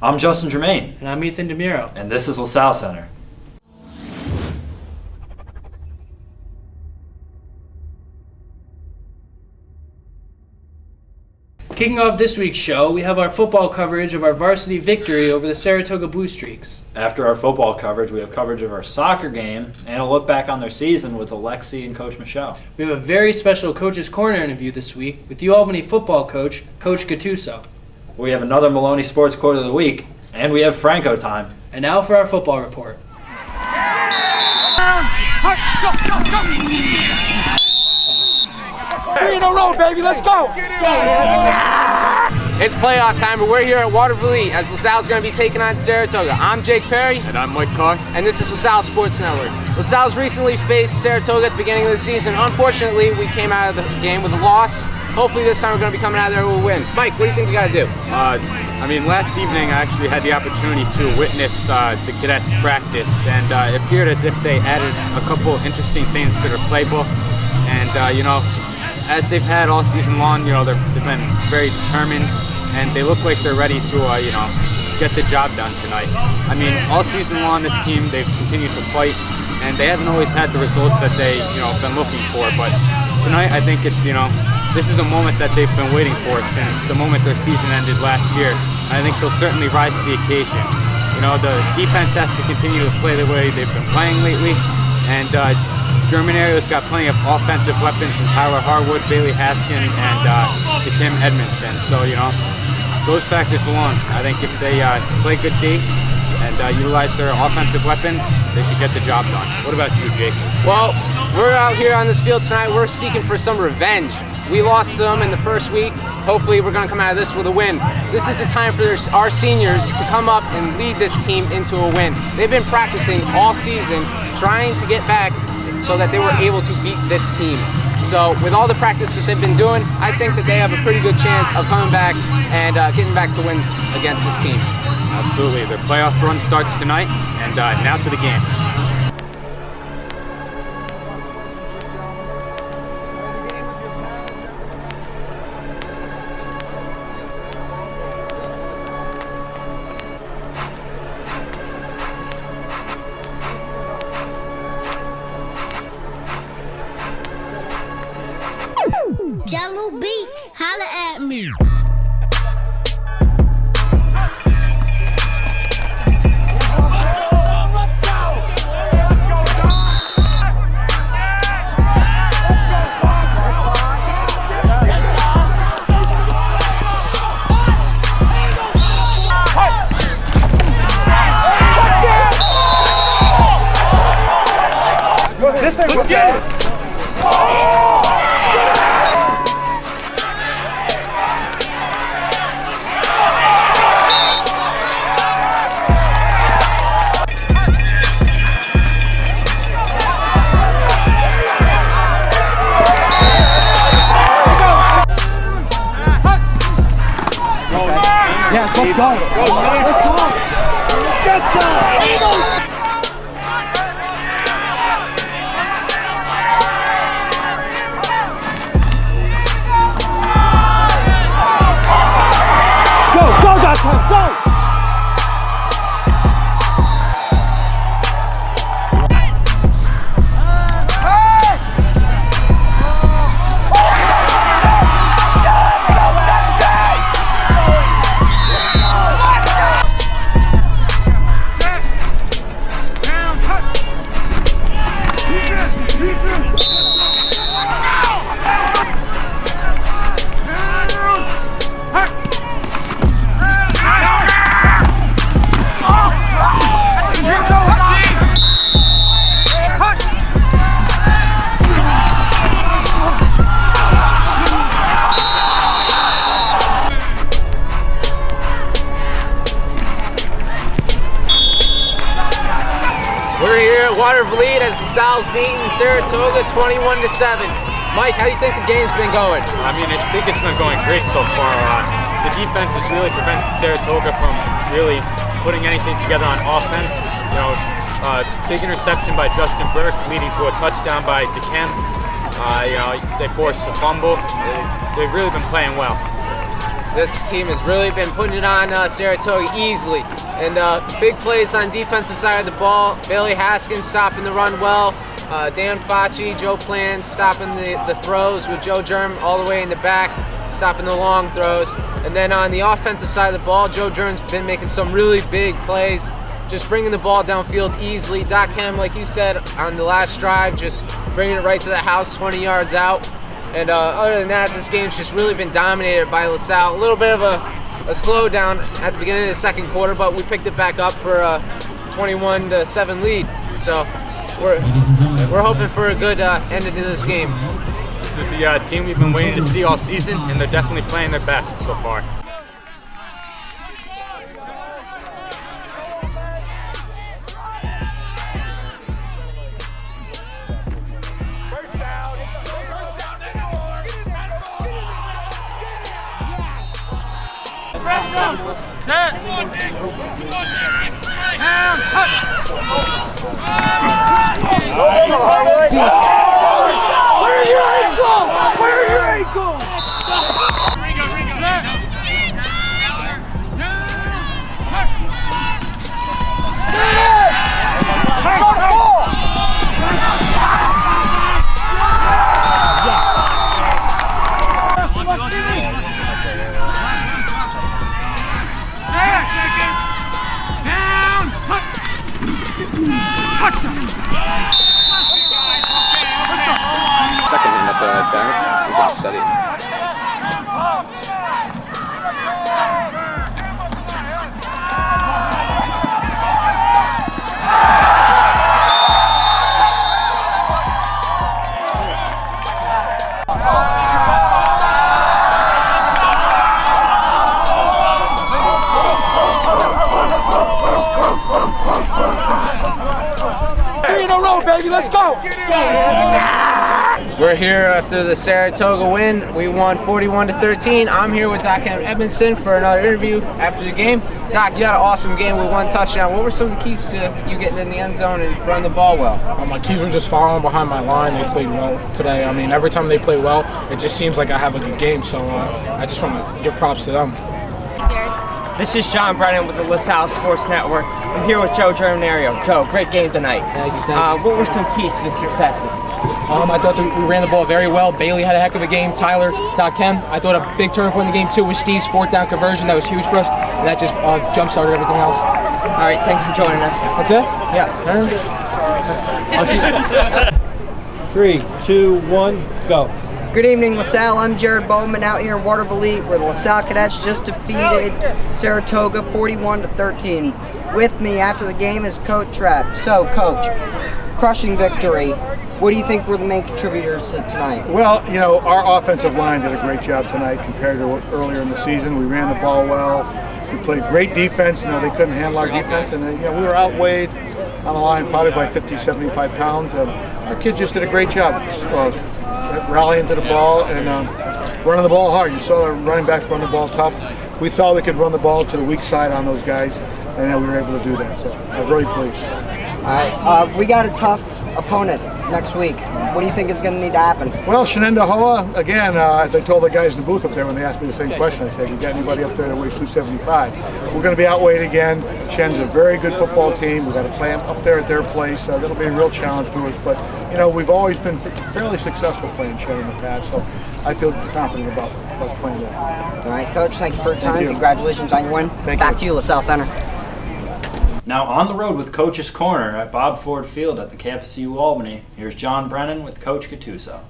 I'm Justin Germain. And I'm Ethan DeMuro. And this is LaSalle Center. Kicking off this week's show, we have our football coverage of our varsity victory over the Saratoga Blue Streaks. After our football coverage, we have coverage of our soccer game and a look back on their season with Alexi and Coach Michelle. We have a very special Coach's Corner interview this week with UAlbany football coach, Coach Gattuso. We have another Maloney Sports Quote of the Week, and we have Franco time. And now for our football report. 3 in a row, baby, let's go! It's playoff time, and we're here at Waterville Elite as LaSalle's going to be taking on Saratoga. I'm Jake Perry. And I'm Mike Carr. And this is LaSalle Sports Network. LaSalle's recently faced Saratoga at the beginning of the season. Unfortunately, we came out of the game with a loss. Hopefully this time we're going to be coming out of there with a win. Mike, what do you think we got to do? Last evening I actually had the opportunity to witness the cadets practice, and it appeared as if they added a couple interesting things to their playbook. And, as they've had all season long, they've been very determined, and they look like they're ready to, get the job done tonight. All season long, this team, they've continued to fight, and they haven't always had the results that they, been looking for. But tonight, I think it's, this is a moment that they've been waiting for since the moment their season ended last year. I think they'll certainly rise to the occasion. The defense has to continue to play the way they've been playing lately, and Germanario's got plenty of offensive weapons in Tyler Harwood, Bailey Haskin, and Kim Edmondson. So, those factors alone, I think if they play good D and utilize their offensive weapons, they should get the job done. What about you, Jake? Well, we're out here on this field tonight. We're seeking for some revenge. We lost them in the first week. Hopefully we're going to come out of this with a win. This is the time for our seniors to come up and lead this team into a win. They've been practicing all season trying to get back so that they were able to beat this team. So with all the practice that they've been doing, I think that they have a pretty good chance of coming back and getting back to win against this team. Absolutely. Their playoff run starts tonight, and now to the game. Jello Beats, holla at me. This ain't what get it. Yeah, let's go. Let's go. Get some. Go, Dotson, go! We're here at Waterville Elite as LaSalle's beating Saratoga 21-7. Mike, how do you think the game's been going? I think it's been going great so far. The defense has really prevented Saratoga from really putting anything together on offense. Big interception by Justin Burke leading to a touchdown by DeKem. They forced a fumble. They've really been playing well. This team has really been putting it on Saratoga easily. And big plays on defensive side of the ball. Bailey Haskins stopping the run well. Dan Facci, Joe Plan stopping the throws with Joe Germ all the way in the back, stopping the long throws. And then on the offensive side of the ball, Joe Germ's been making some really big plays, just bringing the ball downfield easily. Doc Hem, like you said, on the last drive, just bringing it right to the house, 20 yards out. And other than that, this game's just really been dominated by LaSalle. A little bit of a slowdown at the beginning of the second quarter, but we picked it back up for a 21-7 lead. So we're hoping for a good ending to this game. This is the team we've been waiting to see all season, and they're definitely playing their best so far. Second in at the back, we can study. Baby, let's go! We're here after the Saratoga win. We won 41-13. I'm here with Doc Edmondson for another interview after the game. Doc, you had an awesome game with one touchdown. What were some of the keys to you getting in the end zone and running the ball well? My keys were just following behind my line. They played well today. I mean, every time they play well, it just seems like I have a good game. So I just want to give props to them. This is John Brennan with the LaSalle Sports Network. I'm here with Joe Germinario. Joe, great game tonight. Thank you. What were some keys to the successes? I thought that we ran the ball very well. Bailey had a heck of a game. Tyler, Doc Hem. I thought a big turning point in the game too was Steve's fourth down conversion. That was huge for us, and that just jump-started everything else. All right, thanks for joining us. That's it? Yeah. 3, 2, 1, go. Good evening, LaSalle. I'm Jared Bowman out here in Waterville, where the LaSalle Cadets just defeated Saratoga 41-13. With me after the game is Coach Trapp. So, Coach, crushing victory. What do you think were the main contributors to tonight? Well, you know, our offensive line did a great job tonight compared to earlier in the season. We ran the ball well. We played great defense. You know, they couldn't handle our defense, and we were outweighed on the line probably by 50, 75 pounds. Our kids just did a great job rallying to the ball and running the ball hard. You saw the running backs run the ball tough. We thought we could run the ball to the weak side on those guys, and we were able to do that. So I'm really pleased. All right, we got a tough opponent next week. What do you think is going to need to happen? Well, Shenandoah Hoa, again, as I told the guys in the booth up there when they asked me the same question, I said, you got anybody up there that weighs 275? We're going to be outweighed again. Shen's a very good football team. We've got to play them up there at their place. That'll be a real challenge to us. But, you know, we've always been fairly successful playing Shen in the past, so I feel confident about us playing them. All right, Coach, thank you for your time. Congratulations on your win. Back to you, LaSalle Center. Now on the road with Coach's Corner at Bob Ford Field at the campus of U Albany, here's John Brennan with Coach Gattuso.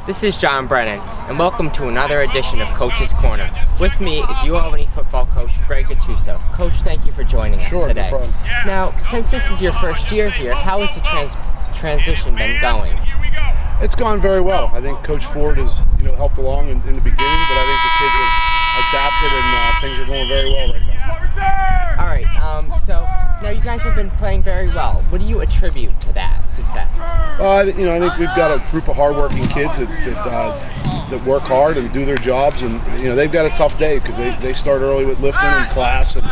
This is John Brennan, and welcome to another edition of Coach's Corner. With me is U Albany football coach Greg Gattuso. Coach, thank you for joining us today. No problem. Now, since this is your first year here, how has the transition been going? It's gone very well. I think Coach Ford has, helped along in the beginning, but I think the kids have adapted and things are going very well right now. All right. So now you guys have been playing very well. What do you attribute to that success? I think we've got a group of hardworking kids that work hard and do their jobs, and they've got a tough day because they start early with lifting and class, and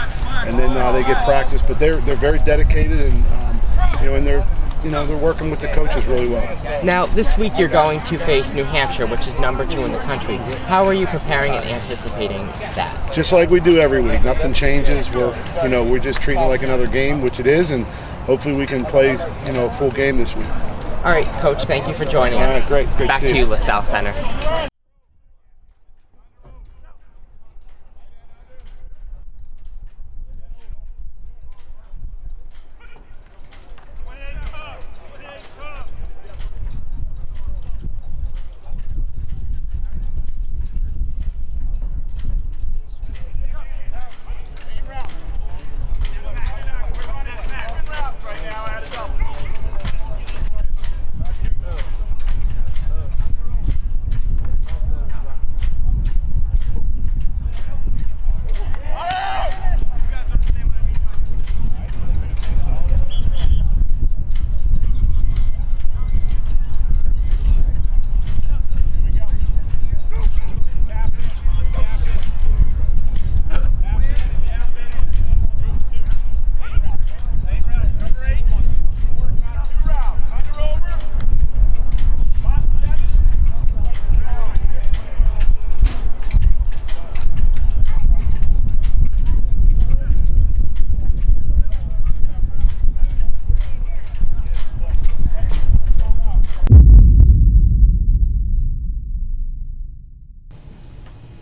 then they get practice. But they're very dedicated and and they're working with the coaches really well. Now, this week you're going to face New Hampshire, which is number 2 in the country. How are you preparing and anticipating that? Just like we do every week. Nothing changes. We're just treating it like another game, which it is, and hopefully we can play, a full game this week. All right, Coach, thank you for joining us. All right, great. Back to you, LaSalle Center.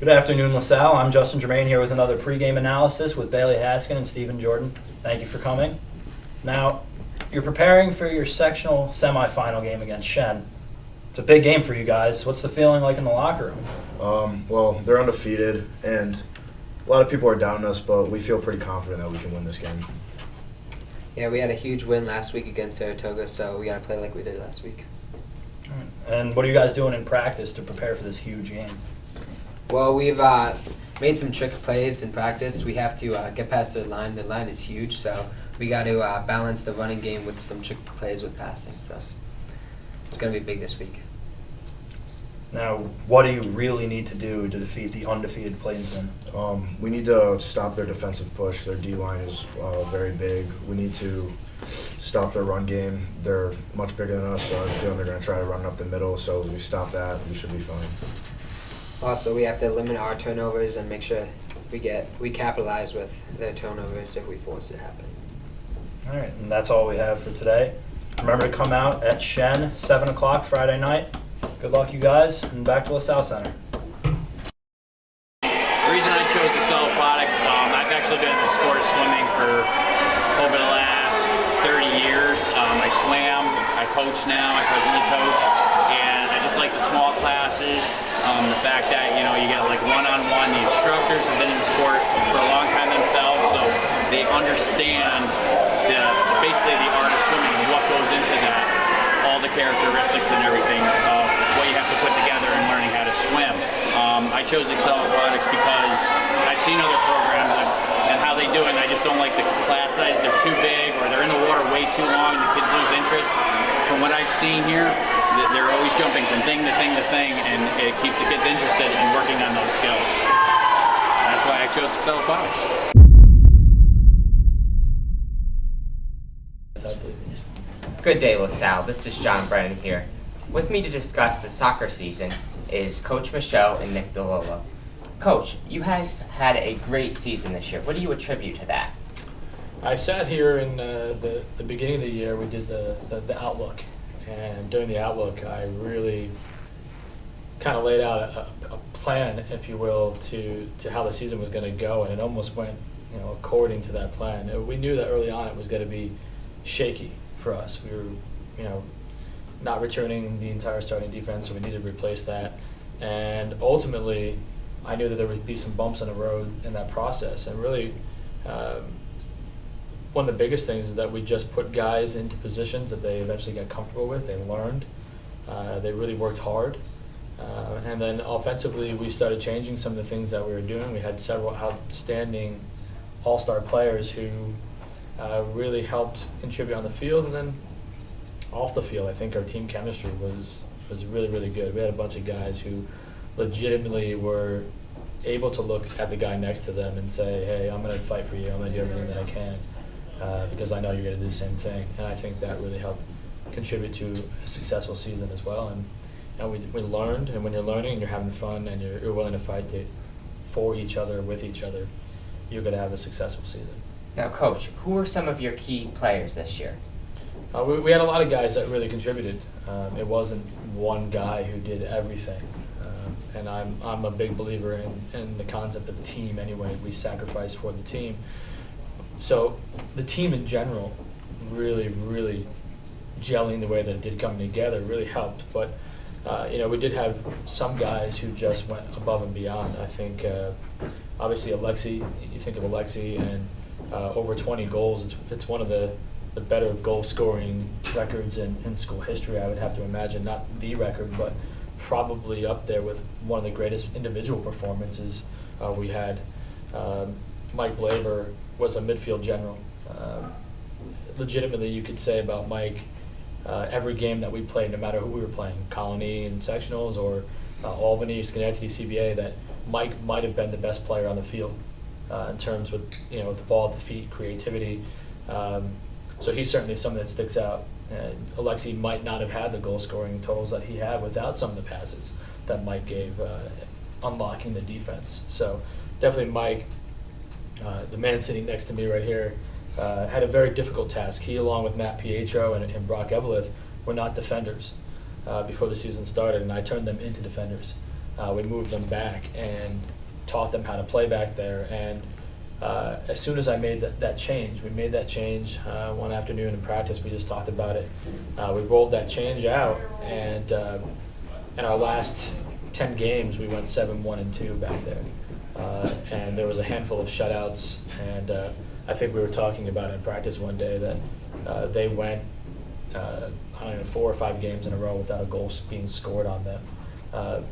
Good afternoon, LaSalle. I'm Justin Germain here with another pregame analysis with Bailey Haskin and Stephen Jordan. Thank you for coming. Now, you're preparing for your sectional semifinal game against Shen. It's a big game for you guys. What's the feeling like in the locker room? Well, they're undefeated, and a lot of people are doubting us, but we feel pretty confident that we can win this game. Yeah, we had a huge win last week against Saratoga, so we got to play like we did last week. All right. And what are you guys doing in practice to prepare for this huge game? Well, we've made some trick plays in practice. We have to get past their line. The line is huge, so we got to balance the running game with some trick plays with passing. So it's going to be big this week. Now, what do you really need to do to defeat the undefeated Plainsmen? We need to stop their defensive push. Their D-line is very big. We need to stop their run game. They're much bigger than us, so I have a feeling they're going to try to run up the middle. So if we stop that, we should be fine. Also, we have to limit our turnovers and make sure we capitalize with their turnovers if we force it to happen. All right, and that's all we have for today. Remember to come out at Shen, 7 o'clock Friday night. Good luck, you guys, and back to LaSalle Center. The reason I chose LaSalle Aquatics, I've actually been in the sport of swimming for over the last 30 years. I swam, I coach now, I presently coach, and I just like the small classes. The fact that you get like one-on-one. The instructors have been in the sport for a long time themselves, so they understand basically the art of swimming and what goes into that, all the characteristics and everything of what you have to put together in learning how to swim. I chose Excel Aquatics because I've seen other programs and how they do it, and I just don't like the class size. They're too big, or they're in the water way too long, and the kids lose interest. From what I've seen here, they're always jumping from thing to thing to thing, and it keeps the kids interested in working on those skills. That's why I chose Excel Aquatics. Good day, LaSalle. This is John Brennan here. With me to discuss the soccer season is Coach Michaud and Nick DeLolo. Coach, you guys had a great season this year. What do you attribute to that? I sat here in the beginning of the year. We did the outlook, and during the outlook, I really kind of laid out a plan, if you will, to how the season was going to go, and it almost went, according to that plan. We knew that early on it was going to be shaky for us. We were, not returning the entire starting defense, so we needed to replace that. And ultimately, I knew that there would be some bumps in the road in that process, and really. One of the biggest things is that we just put guys into positions that they eventually got comfortable with. They learned. They really worked hard. And then offensively, we started changing some of the things that we were doing. We had several outstanding all-star players who really helped contribute on the field. And then off the field, I think our team chemistry was really, really good. We had a bunch of guys who legitimately were able to look at the guy next to them and say, hey, I'm going to fight for you. I'm going to do everything that I can. Because I know you're going to do the same thing, and I think that really helped contribute to a successful season as well. And we learned, and when you're learning and you're having fun and you're willing to fight for each other, with each other, you're going to have a successful season. Now, Coach, who are some of your key players this year? We had a lot of guys that really contributed. It wasn't one guy who did everything. And I'm a big believer in the concept of team anyway. We sacrifice for the team. So the team in general really gelling the way that it did coming together really helped. But we did have some guys who just went above and beyond. I think obviously Alexi, you think of Alexi and over 20 goals. It's one of the better goal scoring records in school history, I would have to imagine. Not the record, but probably up there with one of the greatest individual performances we had. Mike Blaber was a midfield general. Legitimately, you could say about Mike, every game that we played, no matter who we were playing, Colony in sectionals or Albany, Schenectady, CBA, that Mike might have been the best player on the field in terms with the ball at the feet, creativity. So he's certainly someone that sticks out. Alexi might not have had the goal-scoring totals that he had without some of the passes that Mike gave, unlocking the defense. So definitely Mike, the man sitting next to me right here, had a very difficult task. He, along with Matt Pietro and Brock Eveleth, were not defenders before the season started, and I turned them into defenders. We moved them back and taught them how to play back there. And as soon as I made that change, we made that change one afternoon in practice. We just talked about it. We rolled that change out, and in our last 10 games, we went 7-1-2 back there. And there was a handful of shutouts, and I think we were talking about it in practice one day that they went, 4 or 5 games in a row without a goal being scored on them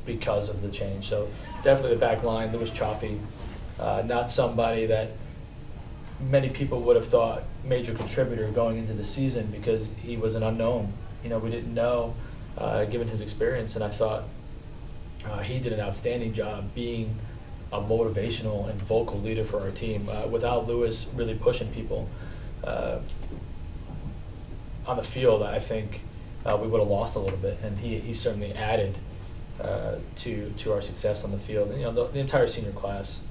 because of the change. So definitely the back line, Louis Chaffee, not somebody that many people would have thought major contributor going into the season because he was an unknown. We didn't know, given his experience, and I thought he did an outstanding job being a motivational and vocal leader for our team. Without Louis really pushing people on the field, I think we would have lost a little bit, and he certainly added to our success on the field. And the entire senior class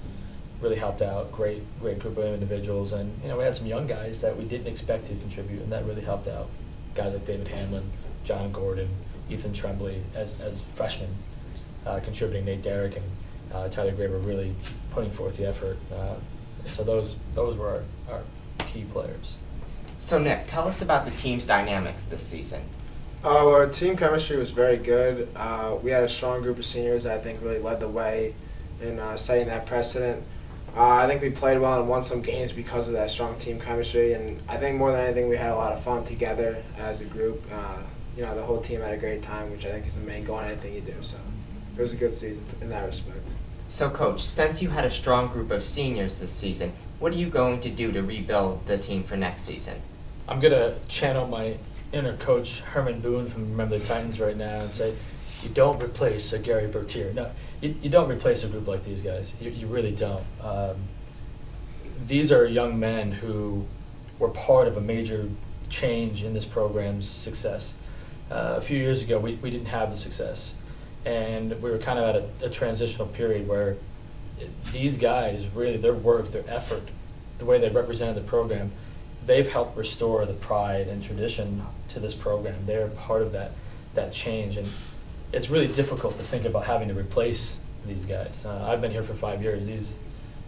really helped out. Great group of individuals, and we had some young guys that we didn't expect to contribute, and that really helped out. Guys like David Hanlon, John Gordon, Ethan Tremblay as freshmen contributing. Nate Derrick and Tyler Gray were really putting forth the effort. So those were our key players. So Nick, tell us about the team's dynamics this season. Our team chemistry was very good. We had a strong group of seniors that I think really led the way in setting that precedent. I think we played well and won some games because of that strong team chemistry, and I think more than anything we had a lot of fun together as a group. The whole team had a great time, which I think is the main goal in anything you do. So it was a good season in that respect. So Coach, since you had a strong group of seniors this season, what are you going to do to rebuild the team for next season? I'm going to channel my inner coach Herman Boone from Remember the Titans right now and say, you don't replace a Gary Bertier. No, you don't replace a group like these guys. You really don't. These are young men who were part of a major change in this program's success. A few years ago, we didn't have the success. And we were kind of at a transitional period where these guys, really, their work, their effort, the way they represented the program, they've helped restore the pride and tradition to this program. They're part of that change. And it's really difficult to think about having to replace these guys. I've been here for 5 years.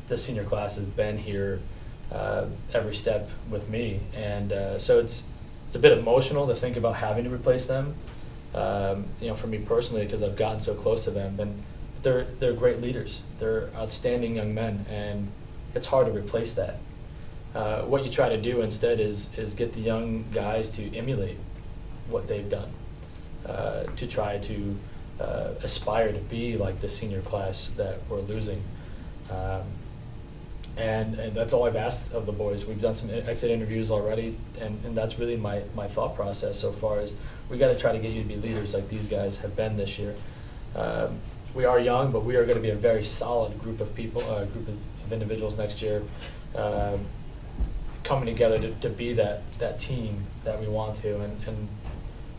This senior class has been here every step with me. And so it's a bit emotional to think about having to replace them. For me personally, because I've gotten so close to them, and they're great leaders. They're outstanding young men, and it's hard to replace that. What you try to do instead is get the young guys to emulate what they've done, to try to aspire to be like the senior class that we're losing. And that's all I've asked of the boys. We've done some exit interviews already, and that's really my thought process so far is we got to try to get you to be leaders like these guys have been this year. We are young, but we are going to be a very solid group of people, group of individuals next year. coming together to be that team that we want to. And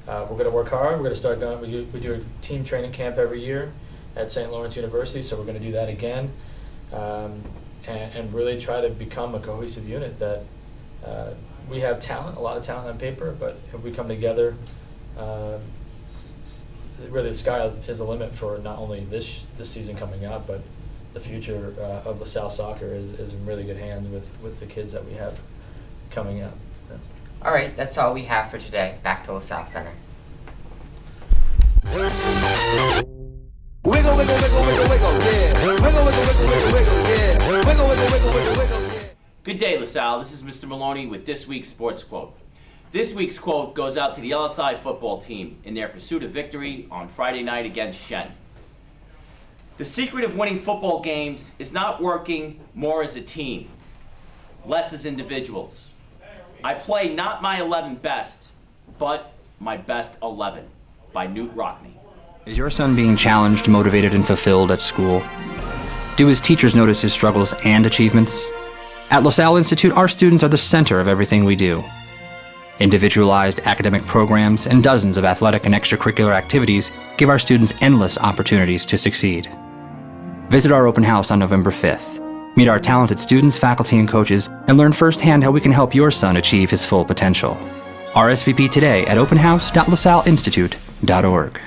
we're going to work hard. We're going to start going. We do a team training camp every year at St. Lawrence University, so we're going to do that again, and really try to become a cohesive unit. That we have talent, a lot of talent on paper, but if we come together, really the sky is the limit for not only this season coming up, but the future of LaSalle soccer is in really good hands with the kids that we have coming up. Yeah. All right, that's all we have for today. Back to LaSalle Center. Wiggle, wiggle, wiggle, wiggle, wiggle, yeah. Wiggle, wiggle, wiggle, wiggle, wiggle, yeah. Wiggle, wiggle, wiggle, wiggle, wiggle, yeah. Good day, LaSalle. This is Mr. Maloney with this week's sports quote. This week's quote goes out to the LSI football team in their pursuit of victory on Friday night against Shen. The secret of winning football games is not working more as a team, less as individuals. I play not my 11 best, but my best 11, by Newt Rockney. Is your son being challenged, motivated, and fulfilled at school? Do his teachers notice his struggles and achievements? At LaSalle Institute, our students are the center of everything we do. Individualized academic programs and dozens of athletic and extracurricular activities give our students endless opportunities to succeed. Visit our open house on November 5th. Meet our talented students, faculty, and coaches, and learn firsthand how we can help your son achieve his full potential. RSVP today at openhouse.lasalleinstitute.org.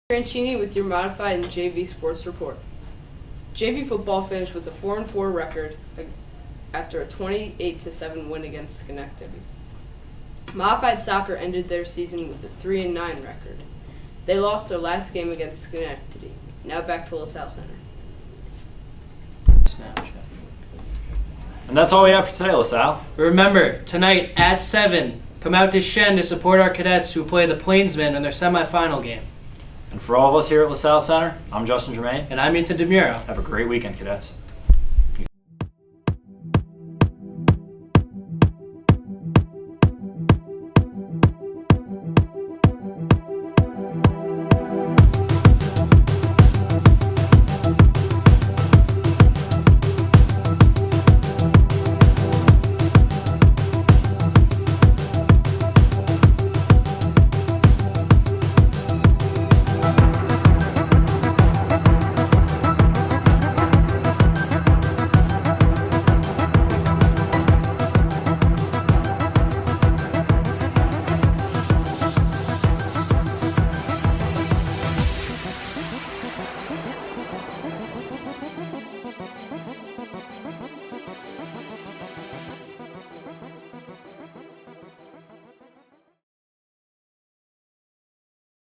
Franchini with your modified and JV sports report. JV football finished with a 4-4 record after a 28-7 win against Schenectady. Modified soccer ended their season with a 3-9 record. They lost their last game against Schenectady. Now back to LaSalle Center. And that's all we have for today, LaSalle. Remember, tonight at 7, come out to Shen to support our cadets who play the Plainsmen in their semifinal game. And for all of us here at LaSalle Center, I'm Justin Germain. And I'm Ethan DeMuro. Have a great weekend, cadets.